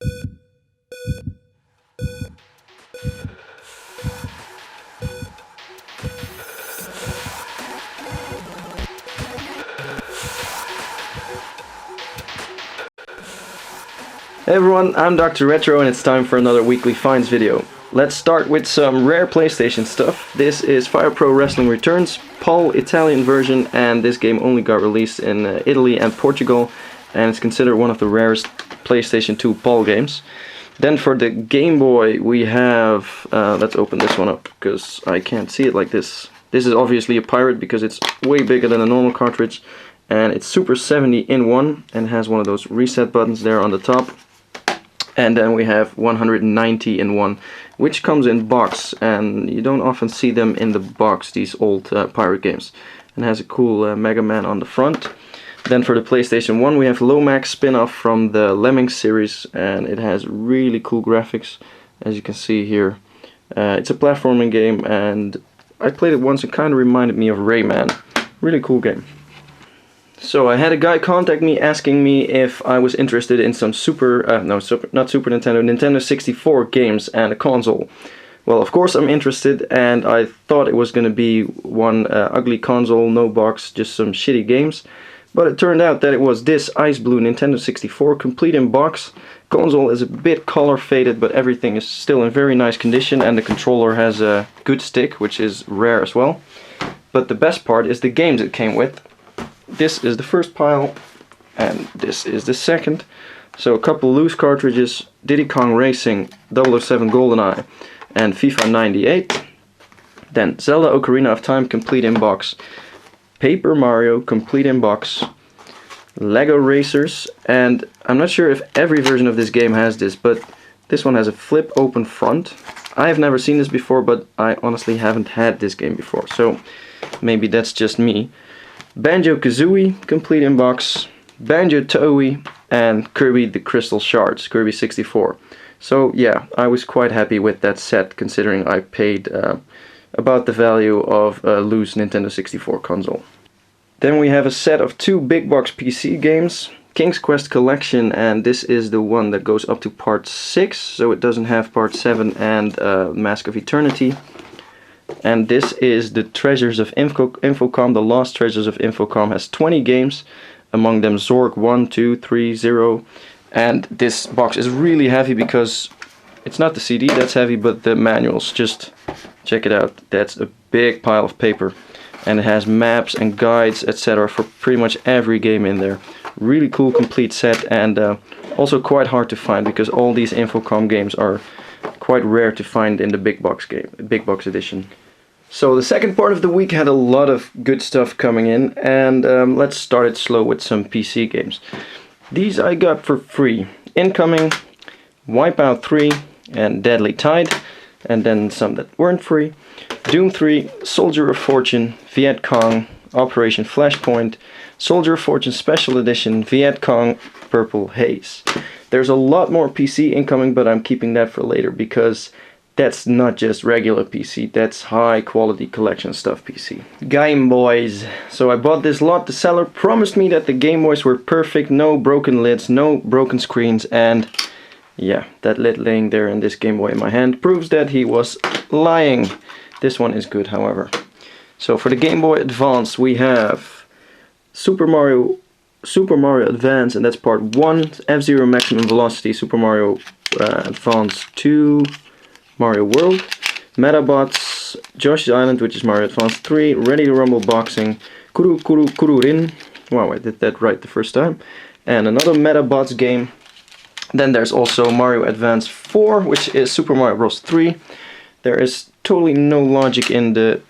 Hey everyone, I'm Dr. Retro and it's time for another weekly finds video. Let's start with some rare PlayStation stuff. This is Fire Pro Wrestling Returns, PAL Italian version, and this game only got released in Italy and Portugal, and it's considered one of the rarest PlayStation 2 PAL games. Then for the Game Boy we have, let's open this one up because I can't see it like this. This is obviously a pirate because it's way bigger than a normal cartridge, and it's Super 70 in one and has one of those reset buttons there on the top. And then we have 190 in one, which comes in box, and you don't often see them in the box, these old pirate games. And has a cool Mega Man on the front. Then for the PlayStation 1 we have Lomax spin-off from the Lemmings series, and it has really cool graphics, as you can see here. It's a platforming game, and I played it once. It kind of reminded me of Rayman. Really cool game. So I had a guy contact me asking me if I was interested in some Nintendo 64 games and a console. Well, of course I'm interested, and I thought it was going to be one ugly console, no box, just some shitty games. But it turned out that it was this Ice Blue Nintendo 64, complete in box. Console is a bit color faded, but everything is still in very nice condition, and the controller has a good stick, which is rare as well. But the best part is the games it came with. This is the first pile, and this is the second. So a couple loose cartridges, Diddy Kong Racing, 007 GoldenEye, and FIFA 98. Then Zelda Ocarina of Time, complete in box. Paper Mario, complete in box. Lego Racers, and I'm not sure if every version of this game has this, but this one has a flip open front. I have never seen this before, but I honestly haven't had this game before, so maybe that's just me. Banjo-Kazooie, complete in box, Banjo-Tooie, and Kirby the Crystal Shards, Kirby 64. So yeah, I was quite happy with that set, considering I paid about the value of a loose Nintendo 64 console. Then we have a set of two big box PC games, King's Quest Collection, and this is the one that goes up to part 6, so it doesn't have part 7 and Mask of Eternity. And this is the Treasures of Infocom, the Lost Treasures of Infocom. Has 20 games, among them Zork 1, 2, 3, 0. And this box is really heavy because it's not the CD that's heavy, but the manuals. Just check it out. That's a big pile of paper. And it has maps and guides, etc. for pretty much every game in there. Really cool complete set, and also quite hard to find because all these Infocom games are quite rare to find in the big box edition. So the second part of the week had a lot of good stuff coming in, and let's start it slow with some PC games. These I got for free. Incoming, Wipeout 3 and Deadly Tide, and then some that weren't free. Doom 3, Soldier of Fortune, Viet Cong, Operation Flashpoint, Soldier of Fortune Special Edition, Viet Cong, Purple Haze. There's a lot more PC incoming, but I'm keeping that for later because that's not just regular PC, that's high quality collection stuff PC. Game Boys. So I bought this lot. The seller promised me that the Game Boys were perfect, no broken lids, no broken screens, and yeah, that lid laying there in this Game Boy in my hand proves that he was lying. This one is good, however. So for the Game Boy Advance we have Super Mario Advance, and that's part 1, F-Zero Maximum Velocity, Super Mario Advance 2, Mario World, Metabots, Yoshi's Island, which is Mario Advance 3, Ready to Rumble Boxing, Kururin, wow, I did that right the first time, and another Metabots game. Then there's also Mario Advance 4, which is Super Mario Bros. 3. There is totally no logic in the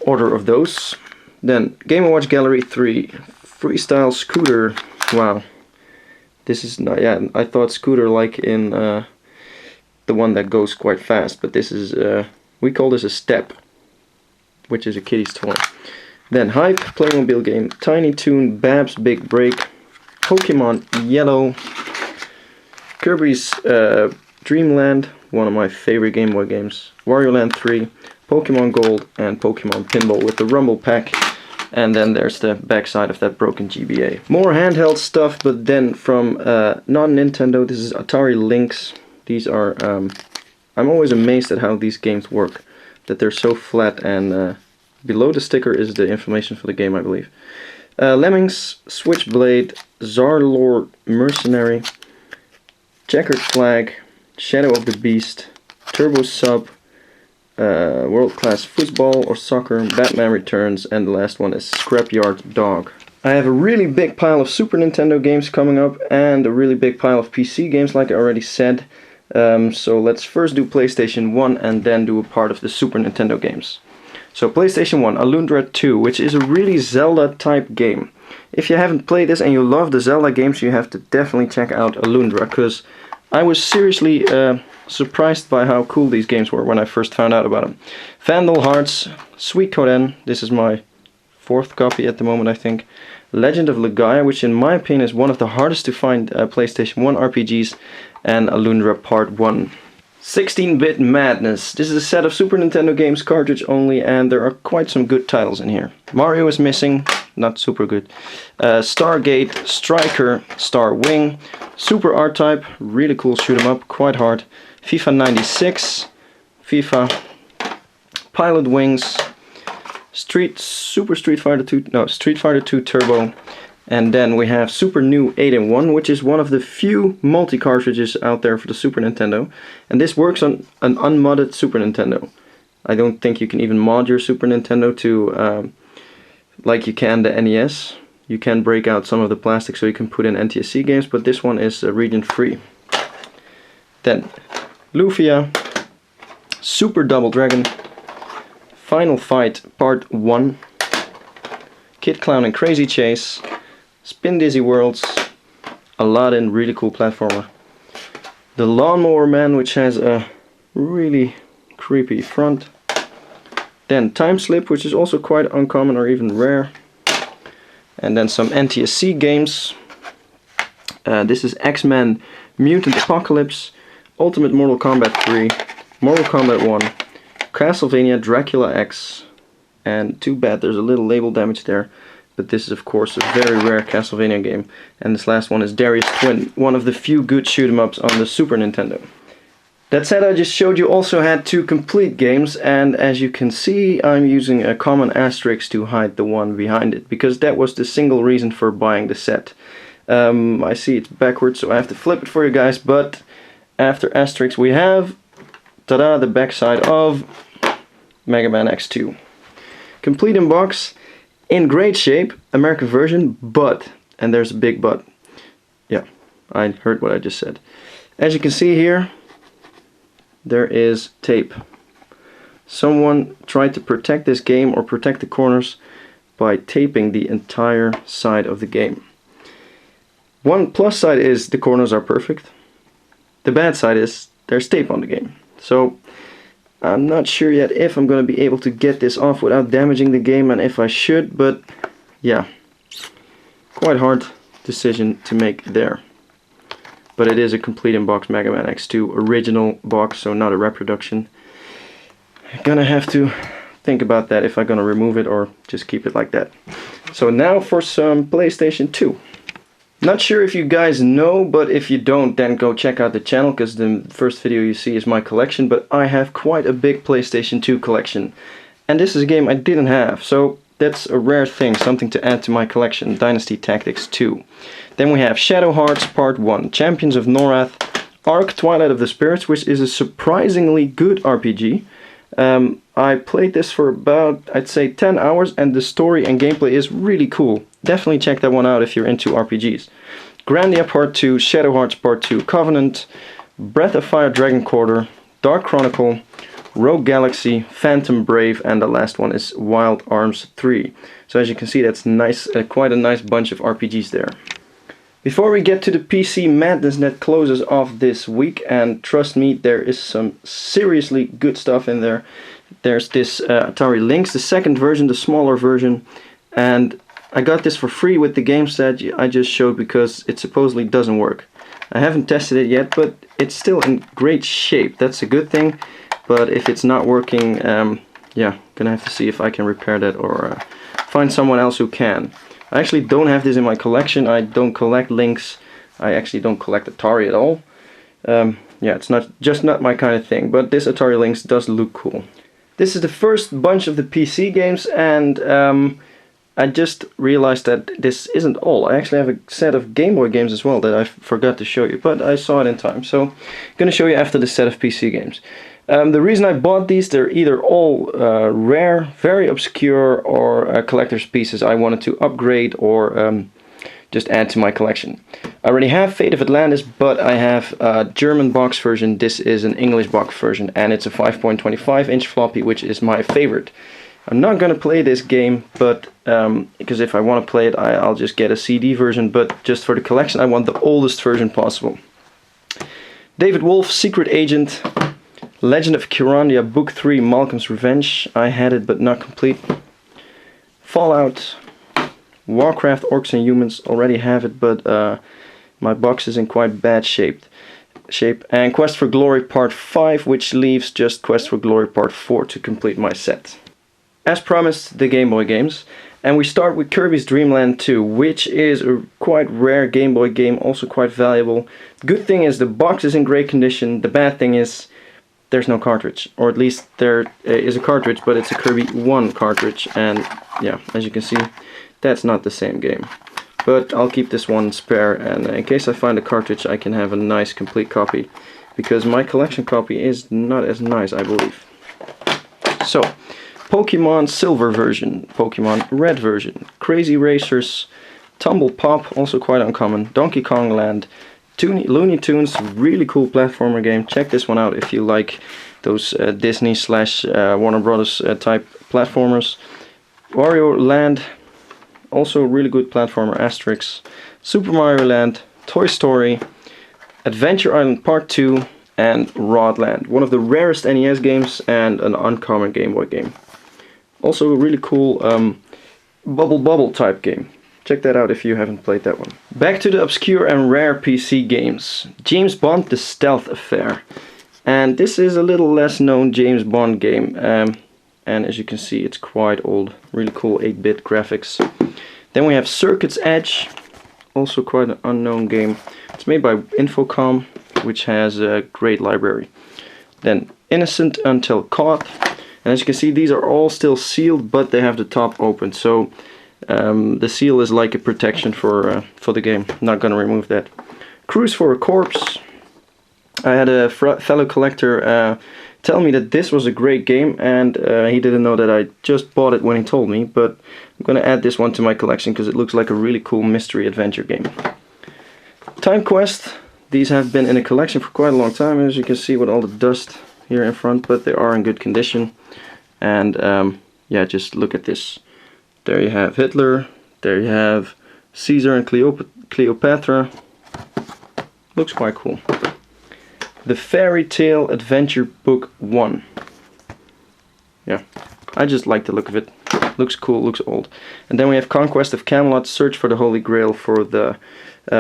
order of those. Then Game & Watch Gallery 3, Freestyle Scooter, wow, this is not, yeah, I thought Scooter like in the one that goes quite fast, but this is, we call this a step, which is a kiddie's toy. Then Hype, Playmobil game, Tiny Toon, Bab's Big Break, Pokemon Yellow, Kirby's Dreamland, one of my favorite Game Boy games, Wario Land 3, Pokemon Gold, and Pokemon Pinball with the Rumble Pack. And then there's the backside of that broken GBA. More handheld stuff, but then from non-Nintendo. This is Atari Lynx. These are, I'm always amazed at how these games work. That they're so flat, and below the sticker is the information for the game, I believe. Lemmings, Switchblade, Zarlord Mercenary, Checkered Flag, Shadow of the Beast, Turbo Sub, World Class Football or Soccer, Batman Returns, and the last one is Scrapyard Dog. I have a really big pile of Super Nintendo games coming up and a really big pile of PC games, like I already said. So let's first do PlayStation 1 and then do a part of the Super Nintendo games. So PlayStation 1, Alundra 2, which is a really Zelda type game. If you haven't played this and you love the Zelda games, you have to definitely check out Alundra, because I was seriously surprised by how cool these games were when I first found out about them. Vandal Hearts, Suikoden, this is my 4th copy at the moment, I think. Legend of Legaia, which in my opinion is one of the hardest to find PlayStation 1 RPGs, and Alundra Part 1. 16-Bit Madness. This is a set of Super Nintendo games, cartridge only, and there are quite some good titles in here. Mario is missing, not super good. Stargate, Striker, Star Wing, Super R-Type, really cool shoot 'em up, quite hard. FIFA 96, FIFA, Pilot Wings, Street Fighter 2 Turbo, and then we have Super New 8-in-1, which is one of the few multi-cartridges out there for the Super Nintendo, and this works on an unmodded Super Nintendo. I don't think you can even mod your Super Nintendo to like you can the NES. You can break out some of the plastic so you can put in NTSC games, but this one is region free. Then Lufia, Super Double Dragon, Final Fight Part 1, Kid Clown and Crazy Chase, Spin Dizzy Worlds, Aladdin, really cool platformer. The Lawnmower Man, which has a really creepy front. Then Time Slip, which is also quite uncommon or even rare. And then some NTSC games. This is X-Men Mutant Apocalypse, Ultimate Mortal Kombat 3, Mortal Kombat 1, Castlevania Dracula X, and too bad there's a little label damage there, but this is of course a very rare Castlevania game. And this last one is Darius Twin, one of the few good shoot 'em ups on the Super Nintendo. That set I just showed you also had 2 complete games, and as you can see I'm using a common asterisk to hide the one behind it, because that was the single reason for buying the set. I see it's backwards, so I have to flip it for you guys, but after asterisk we have, ta-da, the backside of Mega Man X2. Complete in box, in great shape, American version, but, and there's a big but. Yeah, I heard what I just said. As you can see here, there is tape. Someone tried to protect this game or protect the corners by taping the entire side of the game. One plus side is the corners are perfect. The bad side is there's tape on the game. So I'm not sure yet if I'm going to be able to get this off without damaging the game, and if I should, but yeah, quite hard decision to make there. But it is a complete in-box Mega Man X2 original box, so not a reproduction. I'm gonna have to think about that if I'm gonna remove it or just keep it like that. So now for some PlayStation 2. Not sure if you guys know, but if you don't, then go check out the channel, because the first video you see is my collection, but I have quite a big PlayStation 2 collection. And this is a game I didn't have, so that's a rare thing, something to add to my collection, Dynasty Tactics 2. Then we have Shadow Hearts Part 1, Champions of Norath, Ark Twilight of the Spirits, which is a surprisingly good RPG. I played this for about, I'd say, 10 hours, and the story and gameplay is really cool. Definitely check that one out if you're into RPGs. Grandia Part 2, Shadow Hearts Part 2, Covenant, Breath of Fire Dragon Quarter, Dark Chronicle, Rogue Galaxy, Phantom Brave, and the last one is Wild Arms 3. So as you can see, that's nice, quite a nice bunch of RPGs there. Before we get to the PC madness that closes off this week, and trust me, there is some seriously good stuff in there. There's this Atari Lynx, the second version, the smaller version, and I got this for free with the game set I just showed because it supposedly doesn't work. I haven't tested it yet, but it's still in great shape. That's a good thing, but if it's not working, yeah, gonna have to see if I can repair that or find someone else who can. I actually don't have this in my collection. I don't collect Lynx. I actually don't collect Atari at all. Yeah, it's not my kind of thing, but this Atari Lynx does look cool. This is the first bunch of the PC games, and I just realized that this isn't all. I actually have a set of Game Boy games as well that I forgot to show you, but I saw it in time, so I'm going to show you after the set of PC games. The reason I bought these, they're either all rare, very obscure, or collector's pieces I wanted to upgrade or just add to my collection. I already have Fate of Atlantis, but I have a German box version. This is an English box version, and it's a 5.25 inch floppy, which is my favorite. I'm not going to play this game, but because if I want to play it, I'll just get a CD version, but just for the collection I want the oldest version possible. David Wolf, Secret Agent, Legend of Kyrandia Book 3, Malcolm's Revenge. I had it but not complete. Fallout, Warcraft, Orcs and Humans, already have it, but my box is in quite bad shape. And Quest for Glory Part 5, which leaves just Quest for Glory Part 4 to complete my set. As promised, the Game Boy games. And we start with Kirby's Dream Land 2, which is a quite rare Game Boy game, also quite valuable. Good thing is the box is in great condition. The bad thing is there's no cartridge, or at least there is a cartridge, but it's a Kirby 1 cartridge, and yeah, as you can see, that's not the same game. But I'll keep this one spare, and in case I find a cartridge I can have a nice complete copy, because my collection copy is not as nice, I believe. So, Pokemon Silver version, Pokemon Red version, Crazy Racers, Tumble Pop, also quite uncommon, Donkey Kong Land, Looney Tunes, really cool platformer game. Check this one out if you like those Disney / Warner Brothers type platformers. Wario Land, also really good platformer, Asterix. Super Mario Land, Toy Story, Adventure Island Part 2, and Rod Land. One of the rarest NES games and an uncommon Game Boy game. Also a really cool Bubble type game. Check that out if you haven't played that one. Back to the obscure and rare PC games. James Bond: The Stealth Affair. And this is a little less known James Bond game. And as you can see, it's quite old. Really cool 8-bit graphics. Then we have Circuit's Edge. Also quite an unknown game. It's made by Infocom, which has a great library. Then Innocent Until Caught. And as you can see, these are all still sealed, but they have the top open. So the seal is like a protection for the game. Not gonna remove that. Cruise for a Corpse. I had a fellow collector tell me that this was a great game, and he didn't know that I just bought it when he told me, but I'm gonna add this one to my collection because it looks like a really cool mystery adventure game. Time Quest. These have been in a collection for quite a long time, as you can see with all the dust here in front, but they are in good condition. And yeah, just look at this. There you have Hitler, there you have Caesar and Cleopatra. Looks quite cool. The Fairy Tale Adventure Book 1. Yeah, I just like the look of it. Looks cool, looks old. And then we have Conquest of Camelot, Search for the Holy Grail for the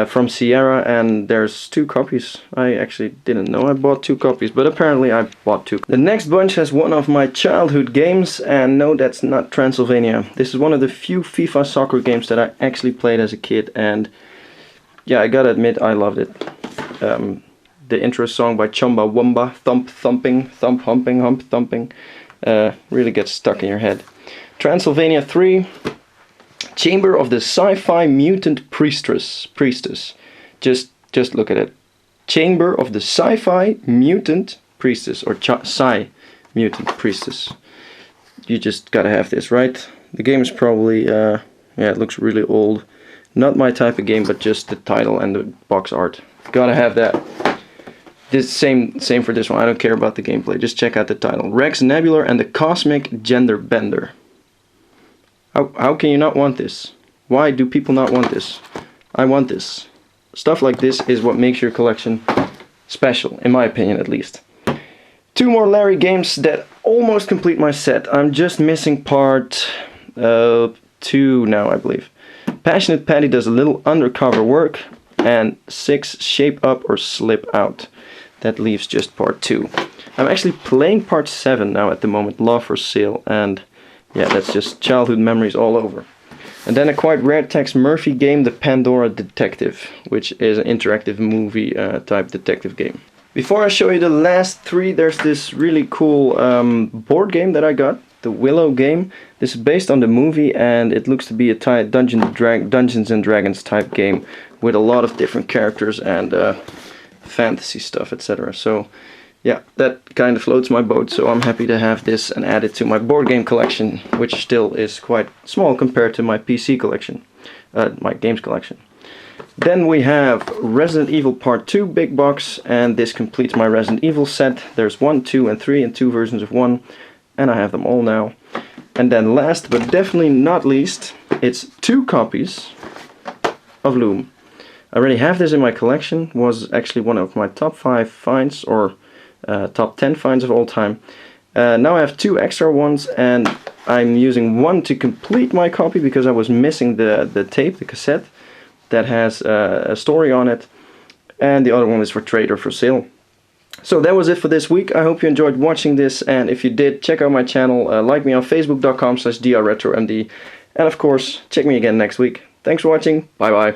from Sierra, and there's 2 copies. I actually didn't know I bought 2 copies, but apparently I bought 2. The next bunch has one of my childhood games, and no, that's not Transylvania. This is one of the few FIFA soccer games that I actually played as a kid, and yeah, I gotta admit, I loved it. The intro song by Chumbawamba, Thump Thumping, Thump Humping, Hump Thumping, really gets stuck in your head. Transylvania 3. Chamber of the Sci-Fi Mutant Priestess. Just look at it. Chamber of the Sci-Fi Mutant Priestess, or Sci Mutant Priestess. You just gotta have this, right? The game is probably, yeah, it looks really old. Not my type of game, but just the title and the box art. Gotta have that. This same for this one. I don't care about the gameplay. Just check out the title. Rex Nebular and the Cosmic Gender Bender. How can you not want this? Why do people not want this? I want this. Stuff like this is what makes your collection special, in my opinion at least. 2 more Larry games that almost complete my set. I'm just missing part 2 now, I believe. Passionate Patty does a little undercover work, and 6 Shape Up or Slip Out. That leaves just part 2. I'm actually playing part 7 now at the moment, Love for Sale, and yeah, that's just childhood memories all over. And then a quite rare Tex Murphy game, The Pandora Detective, which is an interactive movie type detective game. Before I show you the last three, there's this really cool board game that I got, the Willow game. This is based on the movie, and it looks to be a Dungeons and Dragons type game with a lot of different characters and fantasy stuff, etc. So yeah, that kind of floats my boat, so I'm happy to have this and add it to my board game collection, which still is quite small compared to my PC collection, my games collection. Then we have Resident Evil Part 2 big box, and this completes my Resident Evil set. There's 1, 2 and 3 and 2 versions of 1, and I have them all now. And then last but definitely not least, it's 2 copies of Loom. I already have this in my collection, was actually one of my top 5 finds, or top 10 finds of all time. Now I have 2 extra ones, and I'm using one to complete my copy because I was missing the tape, the cassette, that has a story on it, and the other one is for trade or for sale. So that was it for this week. I hope you enjoyed watching this, and if you did, check out my channel, like me on facebook.com/drretromd, and of course, check me again next week. Thanks for watching, bye bye.